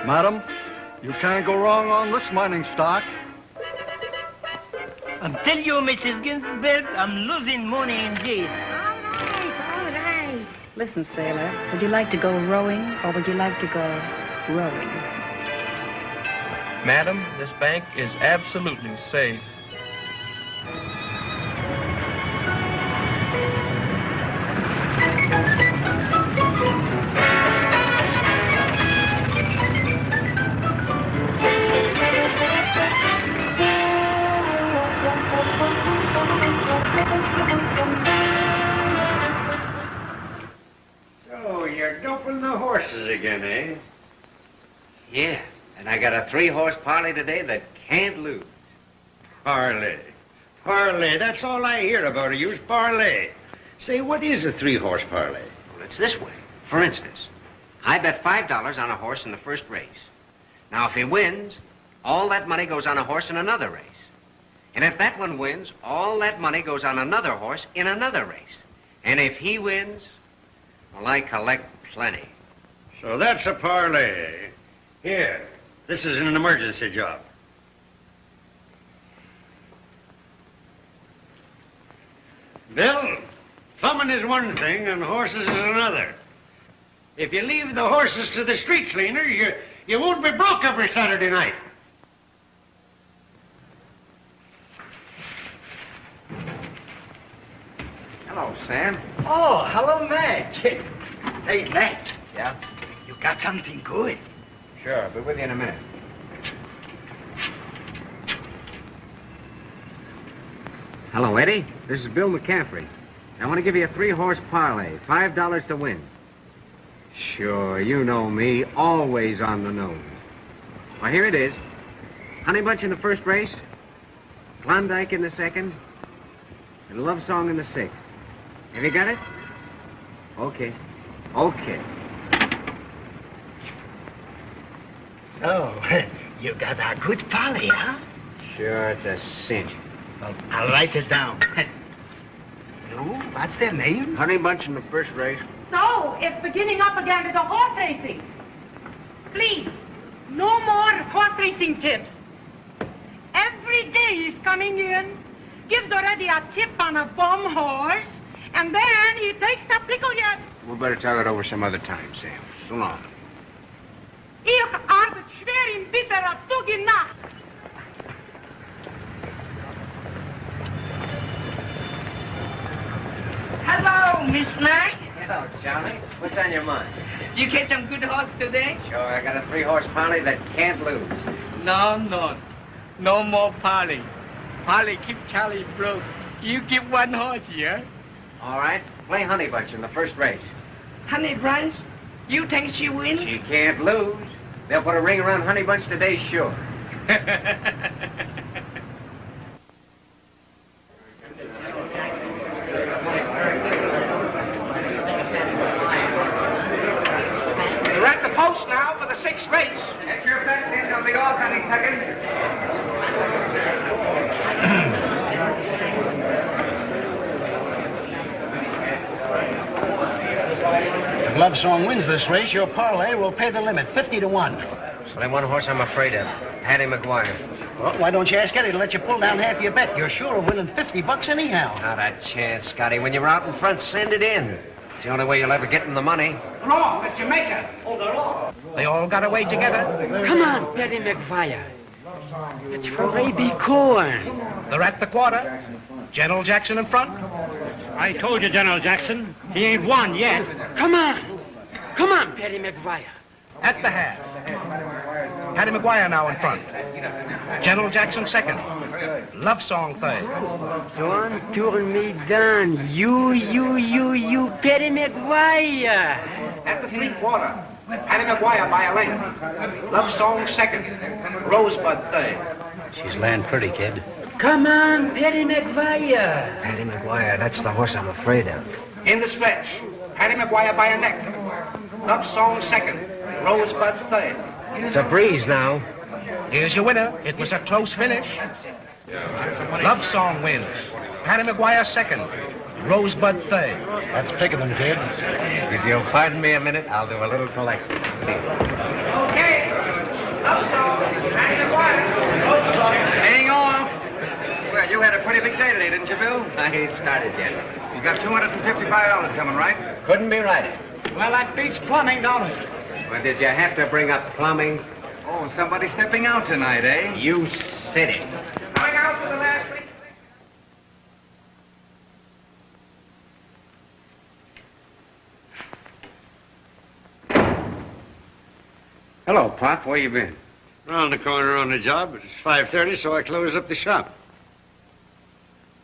Madam, you can't go wrong on this mining stock. I'm telling you, Mrs. Gilbert, I'm losing money in this. All right. Listen, sailor, would you like to go rowing or would you like to go rowing? Madam, this bank is absolutely safe. So, you're doping the horses again, eh? Yeah, and I got a 3-horse parlay today that can't lose. Parlay. Parlay, that's all I hear about you is parlay. Say, what is a 3-horse parlay? Well, it's this way. For instance, I bet $5 on a horse in the first race. Now, if he wins, all that money goes on a horse in another race. And if that one wins, all that money goes on another horse in another race. And if he wins, well, I collect plenty. So that's a parlay. Here, this is an emergency job. Bill, plumbing is one thing and horses is another. If you leave the horses to the street cleaners, you won't be broke every Saturday night. Hello, Sam. Oh, hello, Madge. Say, Madge, Yeah? you got something good. Sure, I'll be with you in a minute. Hello, Eddie. This is Bill McCaffery. I want to give you a 3-horse parlay, $5 to win. Sure, you know me, always on the nose. Well, here it is. Honey Bunch in the first race, Klondike in the second, and Love Song in the sixth. Have you got it? Okay. Okay. So, you got a good parlay, huh? Sure, it's a cinch. Well, I'll write it down. No, what's their name? Honey Bunch in the first race. So, it's beginning up again to the horse racing. Please, no more horse racing tips. Every day he's coming in, gives already a tip on a bum horse, and then he takes the pickle yet. We'll better talk it over some other time, Sam. So long. Ich arbeite schwer in bitterer Tug Nacht. Hello, Miss Mac. Hello, Johnny. What's on your mind? You get some good horse today? Sure, I got a 3-horse parlay that can't lose. No, no. No more parlay. Parlay keep Charlie broke. You give one horse here. All right, play Honey Bunch in the first race. Honey Bunch, you think she wins? She can't lose. They'll put a ring around Honey Bunch today, sure. We're at the post now for the 6th race. Get your bets in, they'll be off any second. If Love Song wins this race, your parlay will pay the limit, 50 to 1. There's only one horse I'm afraid of, Hattie McGuire. Well, why don't you ask Eddie to let you pull down half your bet? You're sure of winning $50 anyhow. Not a chance, Scotty. When you're out in front, send it in. It's the only way you'll ever get in the money. Wrong at Jamaica. Oh, they're wrong. They all got away together. Come on, Perry McGuire. It's for baby corn. They're at the quarter. General Jackson in front. I told you, General Jackson, he ain't won yet. Come on. Come on, Perry McGuire. At the half. Hattie McGuire now in front. General Jackson second. Love Song third. Don't turn me down. You, Patty McGuire. At the three-quarter, Hattie McGuire by a length. Love Song second. Rosebud third. She's laying pretty, kid. Come on, Patty McGuire. Patty McGuire, that's the horse I'm afraid of. In the stretch, Hattie McGuire by a neck. Love Song second. Rosebud third. It's a breeze now. Here's your winner. It was a close finish. Love Song wins. Hattie McGuire second. Rosebud third. That's picking them, kid. If you'll pardon me a minute, I'll do a little collecting. Okay. Love Song. Hattie McGuire. Hang on. Well, you had a pretty big day today, didn't you, Bill? I ain't started yet. You got $255 coming, right? Couldn't be right. Well, that beats plumbing, don't it? Well, did you have to bring up plumbing? Oh, somebody's stepping out tonight, eh? You said it. Going out for the last week. Hello, Pop. Where you been? Round the corner on the job. It's 5:30, so I closed up the shop.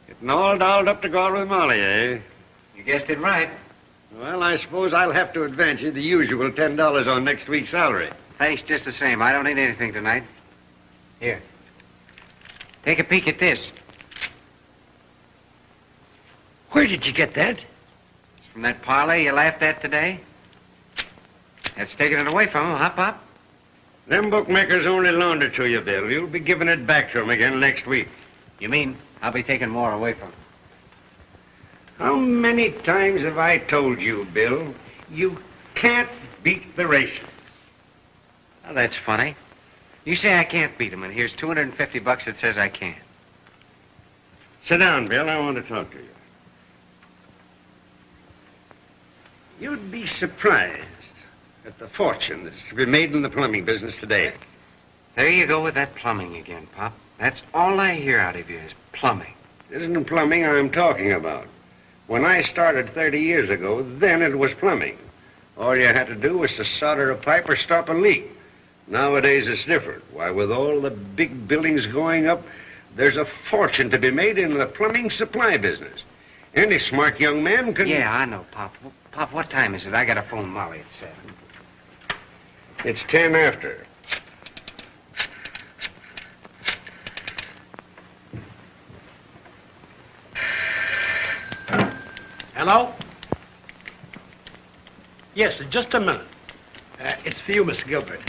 Getting all dolled up to go out with Molly, eh? You guessed it right. Well, I suppose I'll have to advance you the usual $10 on next week's salary. Thanks just the same. I don't need anything tonight. Here. Take a peek at this. Where did you get that? It's from that parlay you laughed at today. That's taking it away from him, huh, Pop? Them bookmakers only loaned it to you, Bill. You'll be giving it back to 'em again next week. You mean I'll be taking more away from him? How many times have I told you, Bill, you can't beat the racing? Well, that's funny. You say I can't beat him, and here's $250 that says I can. Sit down, Bill. I want to talk to you. You'd be surprised at the fortune that's to be made in the plumbing business today. There you go with that plumbing again, Pop. That's all I hear out of you is plumbing. It isn't plumbing I'm talking about. When I started 30 years ago, then it was plumbing. All you had to do was to solder a pipe or stop a leak. Nowadays it's different. Why, with all the big buildings going up, there's a fortune to be made in the plumbing supply business. Any smart young man can... Yeah, I know, Pop. Pop, what time is it? I got to phone Molly at 7. It's 10 after. Hello? Yes, just a minute. It's for you, Mr. Gilbert.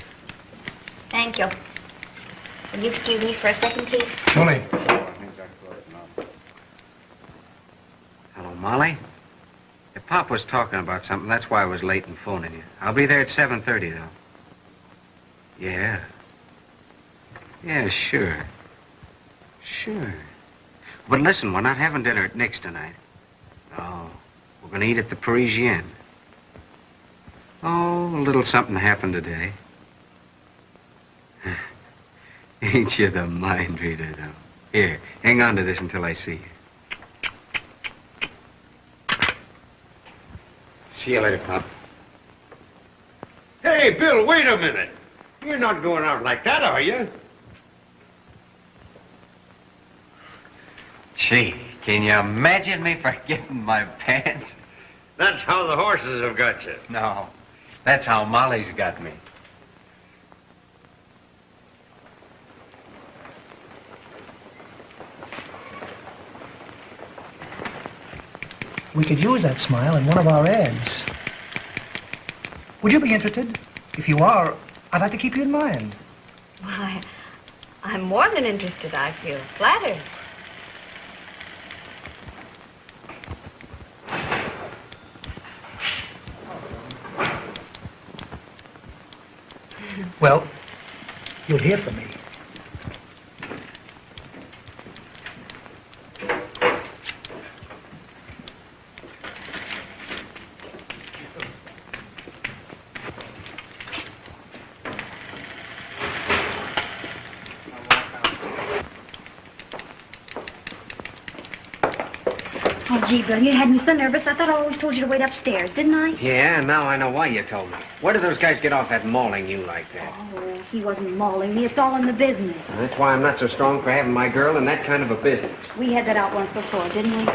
Thank you. Will you excuse me for a second, please? Tony. Hello, Molly? If Pop was talking about something, that's why I was late in phoning you. I'll be there at 7:30, though. Yeah. Yeah, sure. Sure. But listen, we're not having dinner at Nick's tonight. No. We're going to eat at the Parisienne. Oh, a little something happened today. Ain't you the mind reader, though? Here, hang on to this until I see you. See you later, Pop. Hey, Bill, wait a minute. You're not going out like that, are you? Gee, can you imagine me forgetting my pants? That's how the horses have got you. No, that's how Molly's got me. We could use that smile in one of our ads. Would you be interested? If you are, I'd like to keep you in mind. Why, I'm more than interested. I feel flattered. Well, you'll hear from me. Oh, gee, Bill, you had me so nervous. I thought I always told you to wait upstairs, didn't I? Yeah, and now I know why you told me. Where did those guys get off at mauling you like that? Oh, he wasn't mauling me. It's all in the business. That's why I'm not so strong for having my girl in that kind of a business. We had that out once before, didn't we?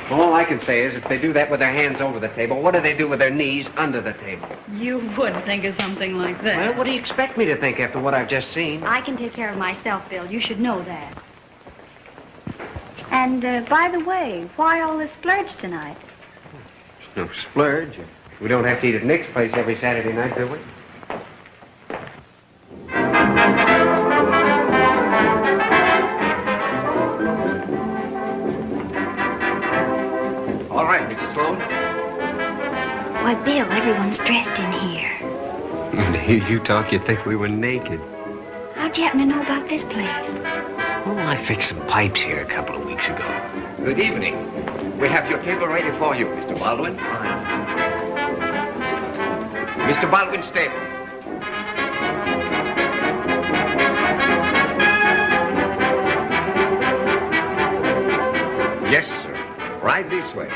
All I can say is if they do that with their hands over the table, what do they do with their knees under the table? You would think of something like that. Well, what do you expect me to think after what I've just seen? I can take care of myself, Bill. You should know that. And, by the way, why all this splurge tonight? No splurge. We don't have to eat at Nick's place every Saturday night, do we? All right, Mrs. Sloan. Why, Bill, everyone's dressed in here. And to hear you talk, you'd think we were naked. How'd you happen to know about this place? Oh, I fixed some pipes here a couple of weeks ago. Good evening. We have your table ready for you, Mr. Baldwin. Mr. Baldwin's table. Yes, sir. Right this way.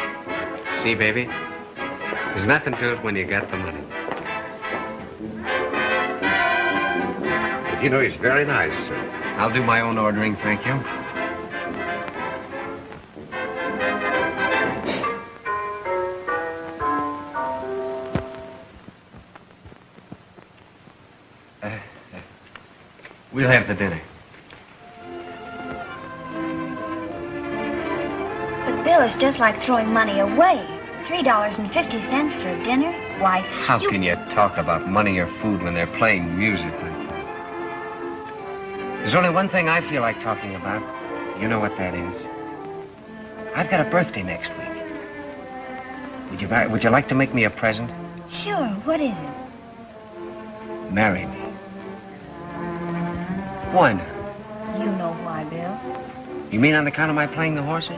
See, baby? There's nothing to it when you got the money. But, you know, he's very nice, sir. I'll do my own ordering, thank you. We'll have the dinner. But, Bill, it's just like throwing money away. $3.50 for a dinner? Why, How can you talk about money or food when they're playing music like that? There's only one thing I feel like talking about. You know what that is. I've got a birthday next week. Would you like to make me a present? Sure, what is it? Marry me. Why not? You know why, Bill. You mean on account of my playing the horses?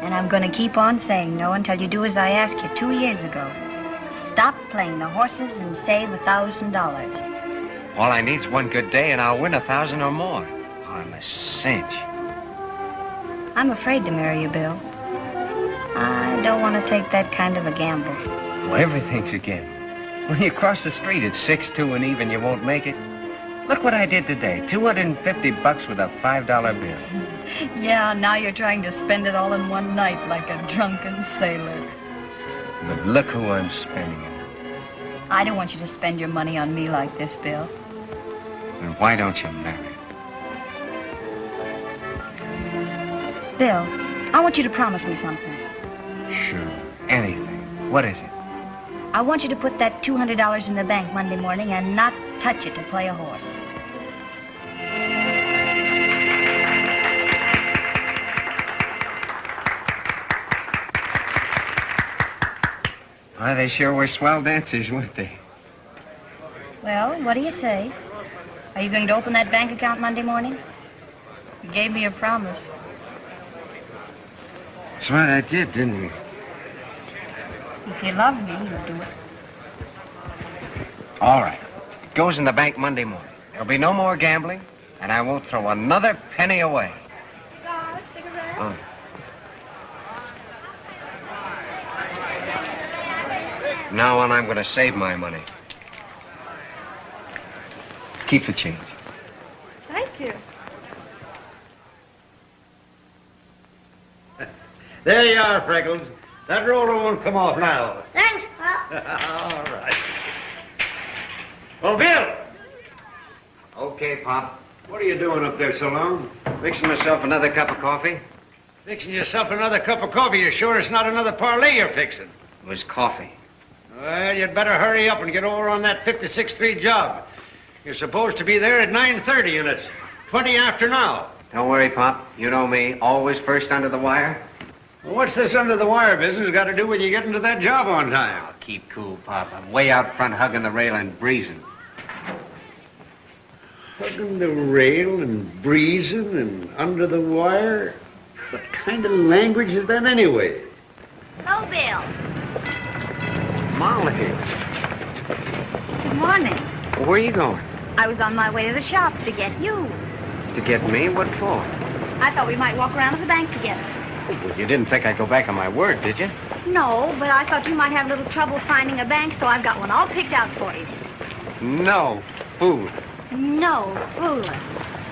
And I'm going to keep on saying no until you do as I asked you 2 years ago. Stop playing the horses and save $1,000. All I need's one good day and I'll win 1,000 or more. I'm a cinch. I'm afraid to marry you, Bill. I don't want to take that kind of a gamble. Well, everything's a gamble. When you cross the street at 6-2 and even, you won't make it. Look what I did today. $250 with a $5 bill. Yeah, now you're trying to spend it all in one night like a drunken sailor. But look who I'm spending it on. I don't want you to spend your money on me like this, Bill. Then why don't you marry? Bill, I want you to promise me something. Sure, anything. What is it? I want you to put that $200 in the bank Monday morning and not touch it to play a horse. Why, they sure were swell dancers, weren't they? Well, what do you say? Are you going to open that bank account Monday morning? You gave me a promise. That's right, I did, didn't you? If you love me, you'll do it. All right. It goes in the bank Monday morning. There'll be no more gambling, and I won't throw another penny away. Cigarette? Oh. Now on, I'm going to save my money. Keep the change. Thank you. There you are, Freckles. That roller won't come off now. Thanks, Pop. All right. Well, Bill. Okay, Pop. What are you doing up there so long? Fixing myself another cup of coffee. Fixing yourself another cup of coffee. You're sure it's not another parlay you're fixing? It was coffee. Well, you'd better hurry up and get over on that 56th Street job. You're supposed to be there at 9:30, and it's 20 after now. Don't worry, Pop. You know me. Always first under the wire. Well, what's this under-the-wire business got to do with you getting to that job on time? Oh, keep cool, Pop. I'm way out front hugging the rail and breezing. Hugging the rail and breezing and under the wire? What kind of language is that anyway? Hello, Bill. Molly. Good morning. Well, where are you going? I was on my way to the shop to get you. To get me? What for? I thought we might walk around to the bank together. Oh, well, you didn't think I'd go back on my word, did you? No, but I thought you might have a little trouble finding a bank, so I've got one all picked out for you. No food. No fooling.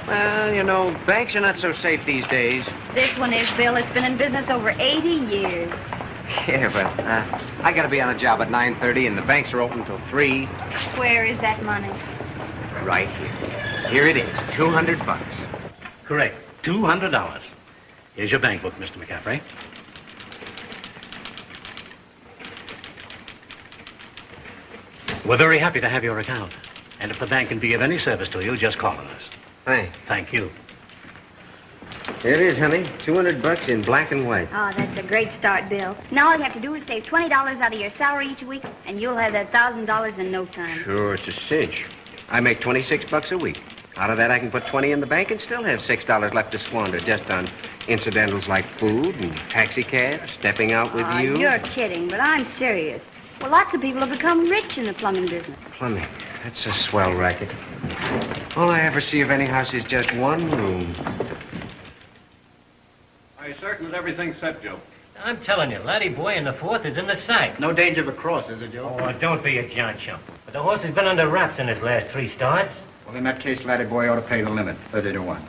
Well, you know, banks are not so safe these days. This one is, Bill. It's been in business over 80 years. Yeah, but I got to be on a job at 9:30, and the banks are open till 3. Where is that money? Right here. Here it is, $200. Correct. $200. Here's your bank book, Mr. McCaffery. We're very happy to have your account. And if the bank can be of any service to you, just call on us. Thanks. Thank you. Here it is, honey. $200 in black and white. Oh, that's a great start, Bill. Now all you have to do is save $20 out of your salary each week, and you'll have that $1,000 in no time. Sure, it's a cinch. I make $26 a week. Out of that, I can put 20 in the bank and still have $6 left to squander just on incidentals like food and taxi cabs, stepping out with you. You're kidding, but I'm serious. Well, lots of people have become rich in the plumbing business. Plumbing. That's a swell racket. All I ever see of any house is just one room. Are you certain that everything's set, Joe? I'm telling you, Laddie Boy in the 4th is in the sack. No danger of a cross, is it, Joe? Oh, don't be a John chump. But the horse has been under wraps in his last 3 starts. Well, in that case, Laddie Boy ought to pay the limit, 30 to 1.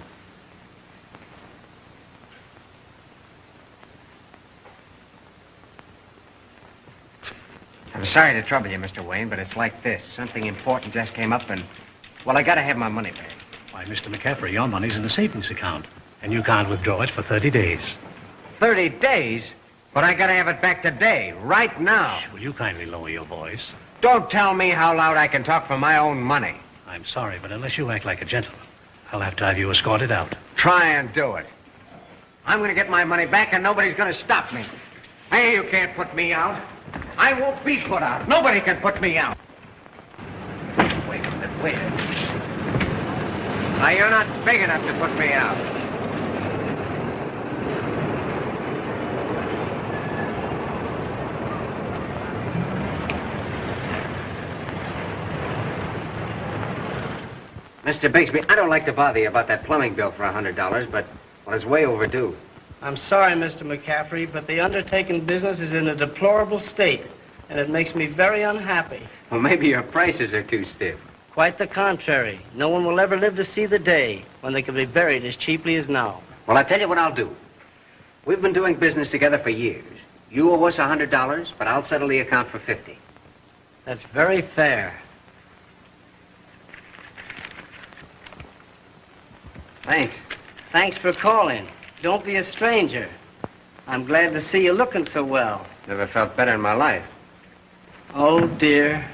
I'm sorry to trouble you, Mr. Wayne, but it's like this. Something important just came up and, well, I gotta have my money back. Why, Mr. McCaffery, your money's in the savings account, and you can't withdraw it for 30 days. 30 days? But I gotta have it back today, right now. Will you kindly lower your voice? Don't tell me how loud I can talk for my own money. I'm sorry, but unless you act like a gentleman, I'll have to have you escorted out. Try and do it. I'm gonna get my money back and nobody's gonna stop me. Hey, you can't put me out. I won't be put out. Nobody can put me out. Wait a minute, wait. Now, you're not big enough to put me out. Mr. Bigsby, I don't like to bother you about that plumbing bill for $100, but, well, it's way overdue. I'm sorry, Mr. McCaffery, but the undertaking business is in a deplorable state, and it makes me very unhappy. Well, maybe your prices are too stiff. Quite the contrary. No one will ever live to see the day when they can be buried as cheaply as now. Well, I'll tell you what I'll do. We've been doing business together for years. You owe us $100, but I'll settle the account for $50. That's very fair. Thanks. Thanks for calling. Don't be a stranger. I'm glad to see you looking so well. Never felt better in my life. Oh, dear.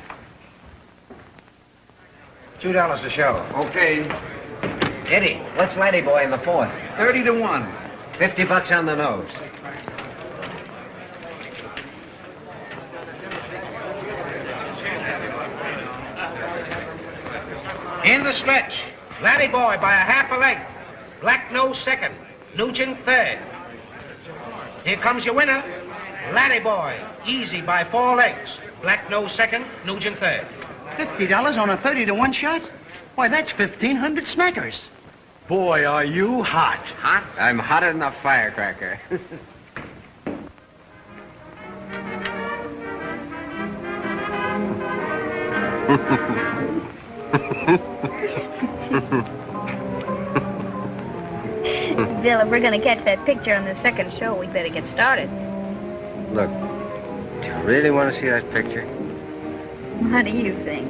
$2 to show. Okay. Eddie, what's Laddie Boy in the 4th? 30 to 1. $50 on the nose. In the stretch, Laddie Boy by a half a length. Black Nose 2nd, Nugent 3rd. Here comes your winner, Laddie Boy, easy by 4 lengths. Black Nose 2nd, Nugent 3rd. $50 on a 30 to 1 shot? Why, that's 1,500 smackers. Boy, are you hot. Hot? I'm hotter than a firecracker. Bill, if we're going to catch that picture on the second show, we better get started. Look, do you really want to see that picture? What do you think?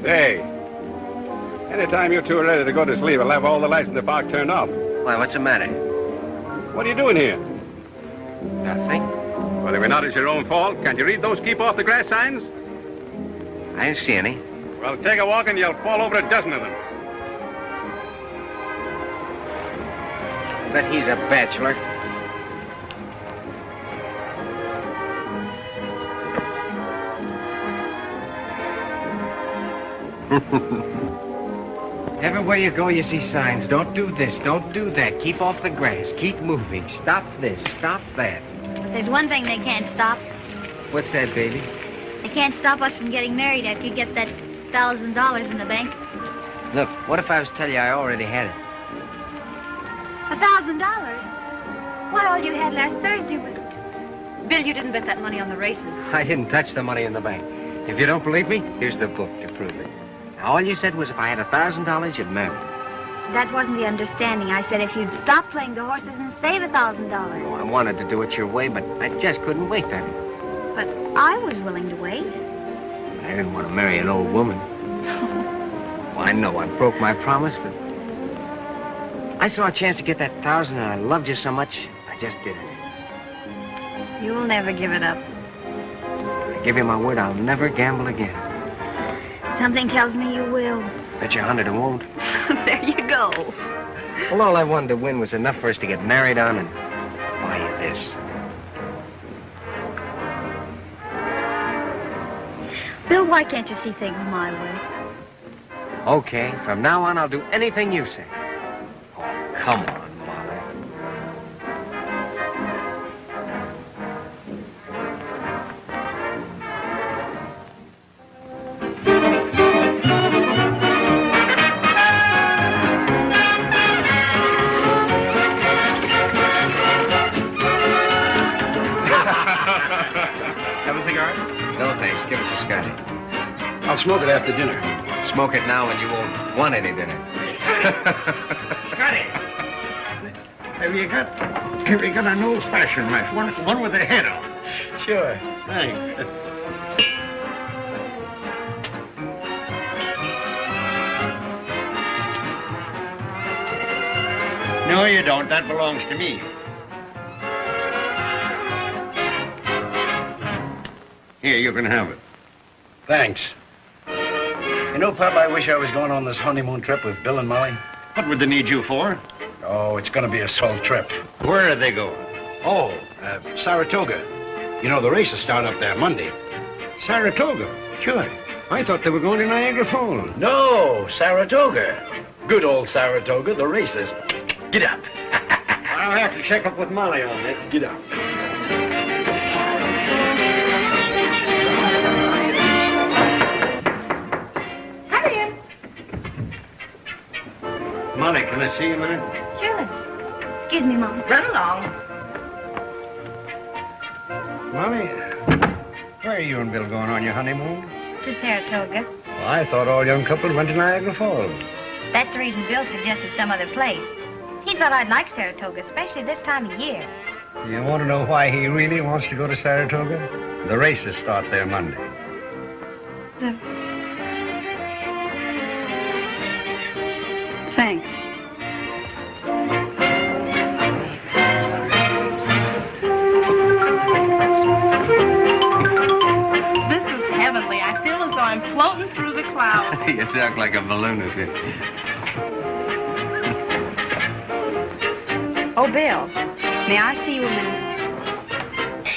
Hey, anytime you two are ready to go to sleep, I'll have all the lights in the park turned off. Why, what's the matter? What are you doing here? Nothing. Well, if not, it's your own fault. Can't you read those keep off the grass signs? I didn't see any. Well, take a walk and you'll fall over a dozen of them. Bet he's a bachelor. Everywhere you go, you see signs. Don't do this, don't do that. Keep off the grass. Keep moving. Stop this, stop that. But there's one thing they can't stop. What's that, baby? They can't stop us from getting married after you get that $1,000 in the bank. Look, what if I was to tell you I already had it? $1,000? Why, all you had last Thursday was... Bill, you didn't bet that money on the races. I didn't touch the money in the bank. If you don't believe me, here's the book to prove it. Now, all you said was if I had $1,000, you'd marry me. That wasn't the understanding. I said if you'd stop playing the horses and save $1,000. Oh, I wanted to do it your way, but I just couldn't wait that. But I was willing to wait. I didn't want to marry an old woman. Well, I know I broke my promise, but I saw a chance to get that 1,000, and I loved you so much, I just did it. You'll never give it up. I give you my word, I'll never gamble again. Something tells me you will. Bet you 100 it won't. There you go. Well, all I wanted to win was enough for us to get married on and buy you this. Bill, why can't you see things my way? Okay, from now on, I'll do anything you say. Oh, come on, Molly. Have a cigar? No, thanks. Give it to Scotty. I'll smoke it after dinner. Smoke it now and you won't want any dinner. Scotty! Have you got an old-fashioned knife? One with a head on. Sure. Thanks. No, you don't. That belongs to me. Here, you can have it. Thanks. You know, Pop, I wish I was going on this honeymoon trip with Bill and Molly. What would they need you for? Oh, it's going to be a swell trip. Where are they going? Oh, Saratoga. You know, the races start up there Monday. Saratoga? Sure. I thought they were going to Niagara Falls. No, Saratoga. Good old Saratoga, the races. Get up. I'll have to check up with Molly on it. Get up. Molly, can I see you a minute? Sure. Excuse me, Mom. Run along. Molly, where are you and Bill going on your honeymoon? To Saratoga. Well, I thought all young couples went to Niagara Falls. That's the reason Bill suggested some other place. He thought I'd like Saratoga, especially this time of year. You want to know why he really wants to go to Saratoga? The races start there Monday. Thanks. This is heavenly. I feel as though I'm floating through the clouds. You talk like a balloon if you... Oh, Bill, may I see you a minute?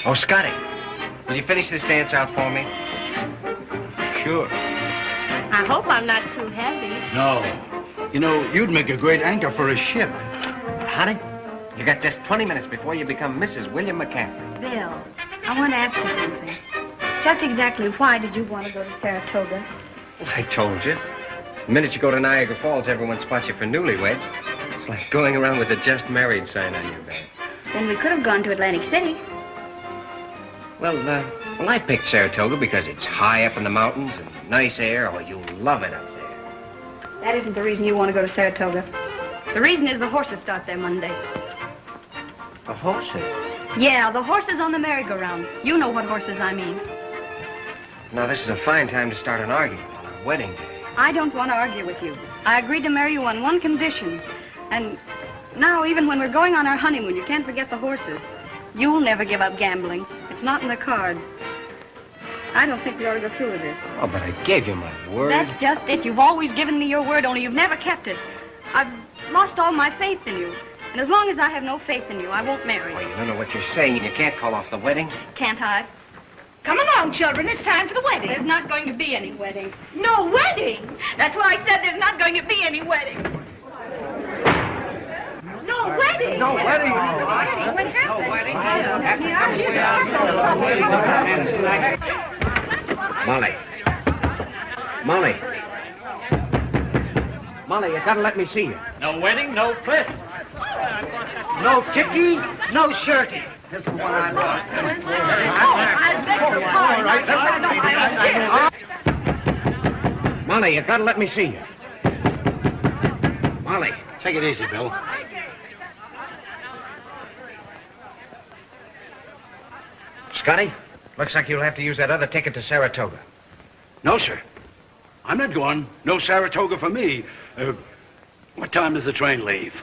Oh, Scotty, will you finish this dance out for me? Sure. I hope I'm not too heavy. No. You know, you'd make a great anchor for a ship. Honey, you got just 20 minutes before you become Mrs. William McCaffery. Bill, I want to ask you something. Just exactly why did you want to go to Saratoga? I told you. The minute you go to Niagara Falls, everyone spots you for newlyweds. It's like going around with a just married sign on your back. Then we could have gone to Atlantic City. Well, I picked Saratoga because it's high up in the mountains and nice air. Oh, you'll love it up there. That isn't the reason you want to go to Saratoga. The reason is the horses start there Monday. The horses? Yeah, the horses on the merry-go-round. You know what horses I mean. Now, this is a fine time to start an argument on our wedding day. I don't want to argue with you. I agreed to marry you on one condition. And now, even when we're going on our honeymoon, you can't forget the horses. You'll never give up gambling. It's not in the cards. I don't think we ought to go through with this. Oh, but I gave you my word. That's just it. You've always given me your word, only you've never kept it. I've lost all my faith in you. And as long as I have no faith in you, I won't marry Oh, you. you don't know what you're saying. You can't call off the wedding. Can't I? Come along, children. It's time for the wedding. There's not going to be any wedding. No wedding? That's what I said. There's not going to be any wedding. No wedding? No wedding. What happened? Molly. Molly, you gotta let me see you. No wedding, no present. No kicky, no shirty. This is what I want. Molly, you gotta let me see you. Molly. Take it easy, Bill. Scotty, looks like you'll have to use that other ticket to Saratoga. No, sir. I'm not going. No Saratoga for me. What time does the train leave?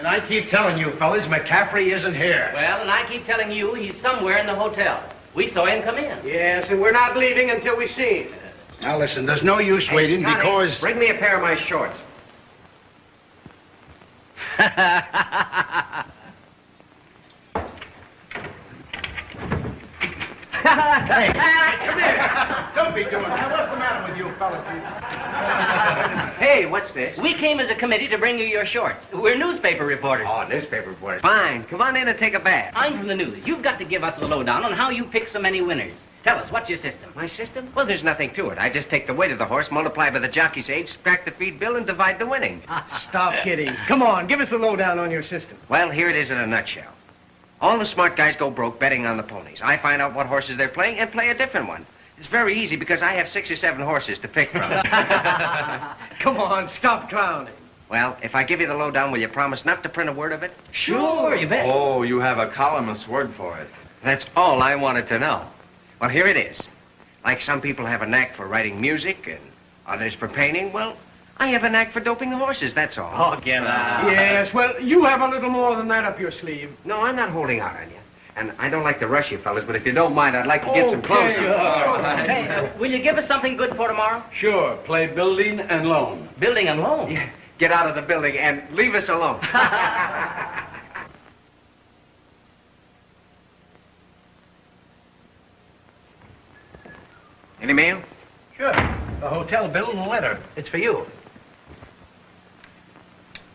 I keep telling you, fellas, McCaffery isn't here. Well, and I keep telling you he's somewhere in the hotel. We saw him come in. Yes, and we're not leaving until we see him. Now, listen, there's no use waiting Scotty, because... Bring me a pair of my shorts. Hey, come here. Don't be doing that. What's the matter with you fellas? Hey, what's this? We came as a committee to bring you your shorts. We're newspaper reporters. Oh, newspaper reporters. Fine. Come on in and take a bath. I'm from the news. You've got to give us the lowdown on how you pick so many winners. Tell us, what's your system? My system? Well, there's nothing to it. I just take the weight of the horse, multiply by the jockey's age, subtract the feed bill, and divide the winnings. Stop kidding. Come on, give us the lowdown on your system. Well, here it is in a nutshell. All the smart guys go broke betting on the ponies. I find out what horses they're playing and play a different one. It's very easy because I have 6 or 7 horses to pick from. Come on, stop clowning. Well, if I give you the lowdown, will you promise not to print a word of it? Sure, you bet. Oh, you have a columnist's word for it. That's all I wanted to know. Well, here it is. Like some people have a knack for writing music and others for painting, well, I have a knack for doping the horses, that's all. Oh, get out. Yes, well, you have a little more than that up your sleeve. No, I'm not holding out on you. And I don't like to rush you, fellas, but if you don't mind, I'd like to get some clothes. Hey, will you give us something good for tomorrow? Sure, play building and loan. Building and loan? Yeah, get out of the building and leave us alone. Any mail? Sure. The hotel bill and a letter. It's for you.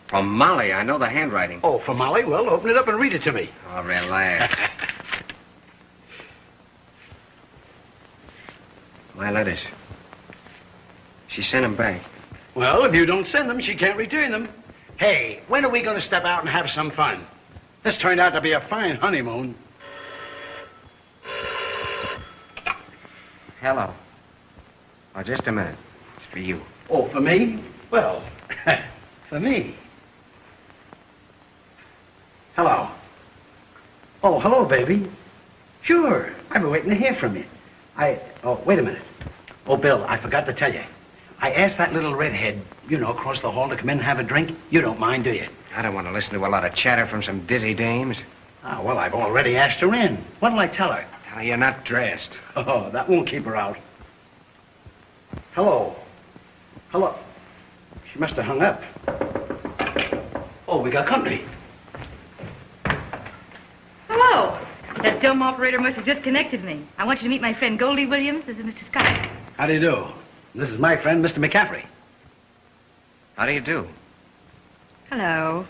From Molly. I know the handwriting. Oh, for Molly? Well, open it up and read it to me. Oh, relax. My letters. She sent them back. Well, if you don't send them, she can't return them. Hey, when are we going to step out and have some fun? This turned out to be a fine honeymoon. Hello. Oh, just a minute. It's for you. Oh, for me? Well, for me. Hello. Oh, hello, baby. Sure. I've been waiting to hear from you. Oh, wait a minute. Oh, Bill, I forgot to tell you. I asked that little redhead, across the hall to come in and have a drink. You don't mind, do you? I don't want to listen to a lot of chatter from some dizzy dames. Ah, well, I've already asked her in. What'll I tell her? Tell her you're not dressed. Oh, that won't keep her out. Hello. Hello. She must have hung up. Oh, we got company. Hello. That dumb operator must have disconnected me. I want you to meet my friend Goldie Williams. This is Mr. Scott. How do you do? This is my friend, Mr. McCaffery. How do you do? Hello.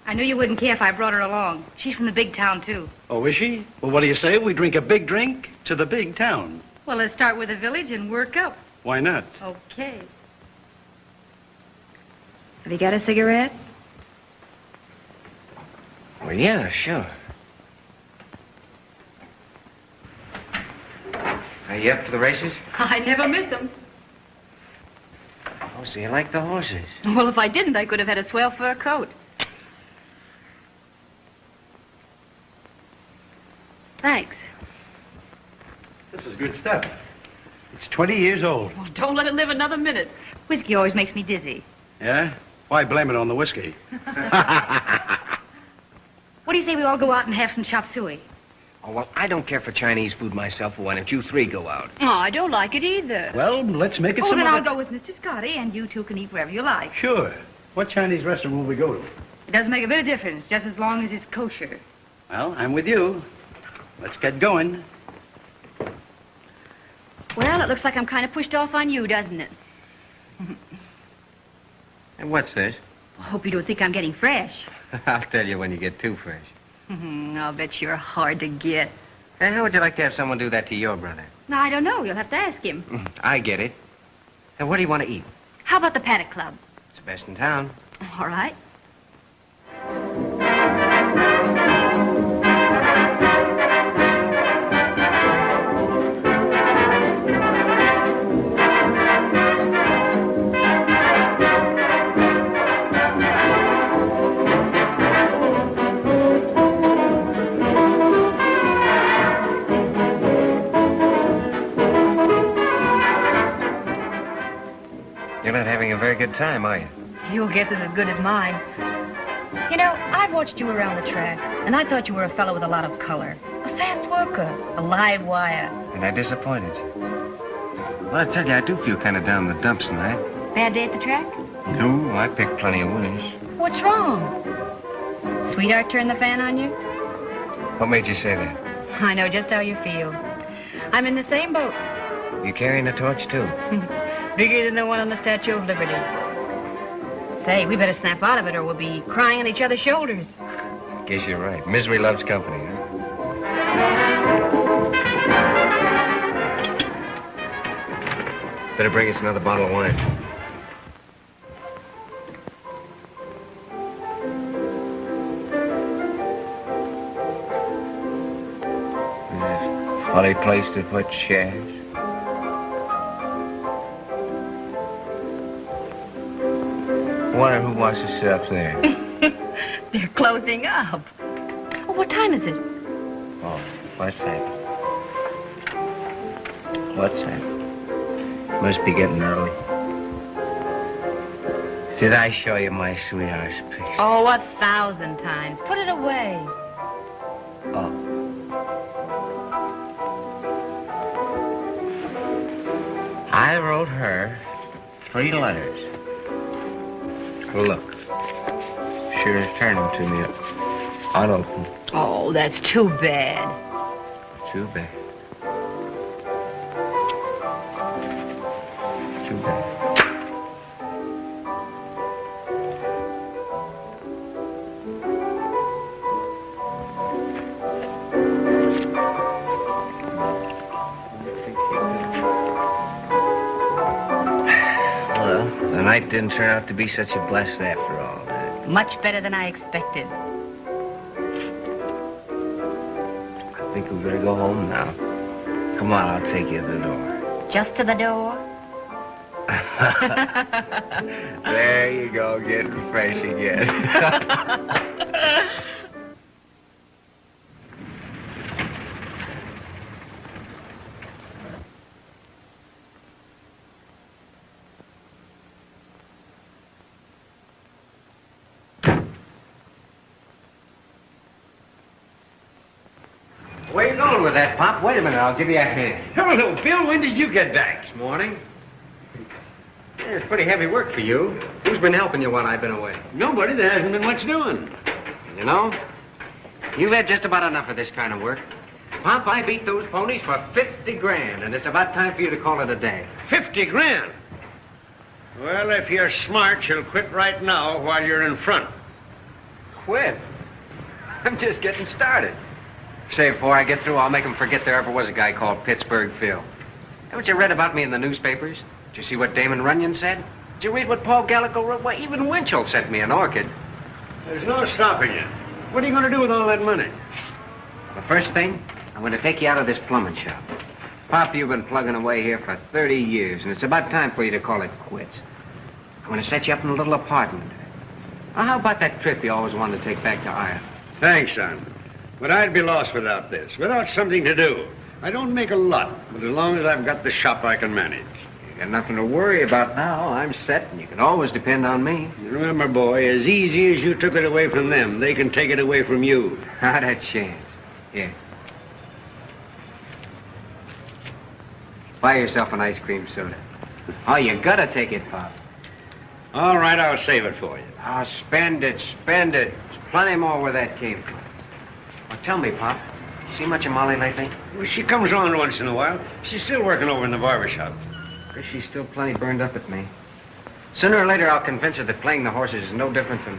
I knew you wouldn't care if I brought her along. She's from the big town, too. Oh, is she? Well, what do you say? We drink a big drink to the big town. Well, let's start with the village and work up. Why not? Okay. Have you got a cigarette? Well, yeah, sure. Are you up for the races? I never miss them. Oh, so you like the horses? Well, if I didn't, I could have had a swell fur coat. Thanks. This is good stuff. It's 20 years old. Well, don't let it live another minute. Whiskey always makes me dizzy. Yeah? Why blame it on the whiskey? What do you say we all go out and have some chop suey? Oh, well, I don't care for Chinese food myself. Why don't you three go out? Oh, I don't like it either. Well, let's make it Oh, some then other- I'll go with Mr. Scotty, and you two can eat wherever you like. Sure. What Chinese restaurant will we go to? It doesn't make a bit of difference, just as long as it's kosher. Well, I'm with you. Let's get going. Well, it looks like I'm kind of pushed off on you, doesn't it? And what's this? I hope you don't think I'm getting fresh. I'll tell you when you get too fresh. I'll bet you're hard to get. And how would you like to have someone do that to your brother? No, I don't know. You'll have to ask him. I get it. And what do you want to eat? How about the Paddock Club? It's the best in town. All right. You're not having a very good time, are you? Your guess is as good as mine. You know, I've watched you around the track, and I thought you were a fellow with a lot of color. A fast worker, a live wire. And I disappointed you. Well, I tell you, I do feel kind of down in the dumps tonight. Bad day at the track? No, I picked plenty of winners. What's wrong? Sweetheart turned the fan on you? What made you say that? I know just how you feel. I'm in the same boat. You carrying a torch, too? Bigger than the one on the Statue of Liberty. Say, we better snap out of it or we'll be crying on each other's shoulders. Guess you're right. Misery loves company, huh? Better bring us another bottle of wine. Funny place to put chairs. Wonder who wants to sit up there. They're closing up. Oh, what time is it? Oh, what's that? What's that? Must be getting early. Did I show you my sweetheart's picture? Oh, 1,000 times. Put it away. Oh. I wrote her 3 letters. Look. Sure is turning to me unopened. Oh, that's too bad. Too bad. Too bad. Well, the night didn't turn out to be such a blast after all. Much better than I expected. I think we better go home now. Come on, I'll take you to the door. Just to the door? There you go, getting fresh again. Where you going with that, Pop? Wait a minute, I'll give you a hand. Hello, Bill. When did you get back? This morning. Yeah, it's pretty heavy work for you. Who's been helping you while I've been away? Nobody. There hasn't been much doing. You know, you've had just about enough of this kind of work. Pop, I beat those ponies for 50 grand, and it's about time for you to call it a day. 50 grand? Well, if you're smart, you'll quit right now while you're in front. Quit? I'm just getting started. Say, before I get through, I'll make them forget there ever was a guy called Pittsburgh Phil. Haven't you read about me in the newspapers? Did you see what Damon Runyon said? Did you read what Paul Gallico wrote? Well, even Winchell sent me an orchid. There's no stopping you. What are you going to do with all that money? The first thing, I'm going to take you out of this plumbing shop. Pop, you've been plugging away here for 30 years, and it's about time for you to call it quits. I'm going to set you up in a little apartment. Now, how about that trip you always wanted to take back to Ireland? Thanks, son. But I'd be lost without this, without something to do. I don't make a lot, but as long as I've got the shop, I can manage. You Got nothing to worry about now. I'm set, and you can always depend on me. Remember, boy, as easy as you took it away from them, they can take it away from you. Not a chance. Here. Buy yourself an ice cream soda. Oh, you gotta take it, Pop. All right, I'll save it for you. Oh, spend it, spend it. There's plenty more where that came from. Well, tell me, Pop, you see much of Molly lately? Well, she comes on once in a while. She's still working over in the barber shop. Guess she's still plenty burned up at me. Sooner or later, I'll convince her that playing the horses is no different than,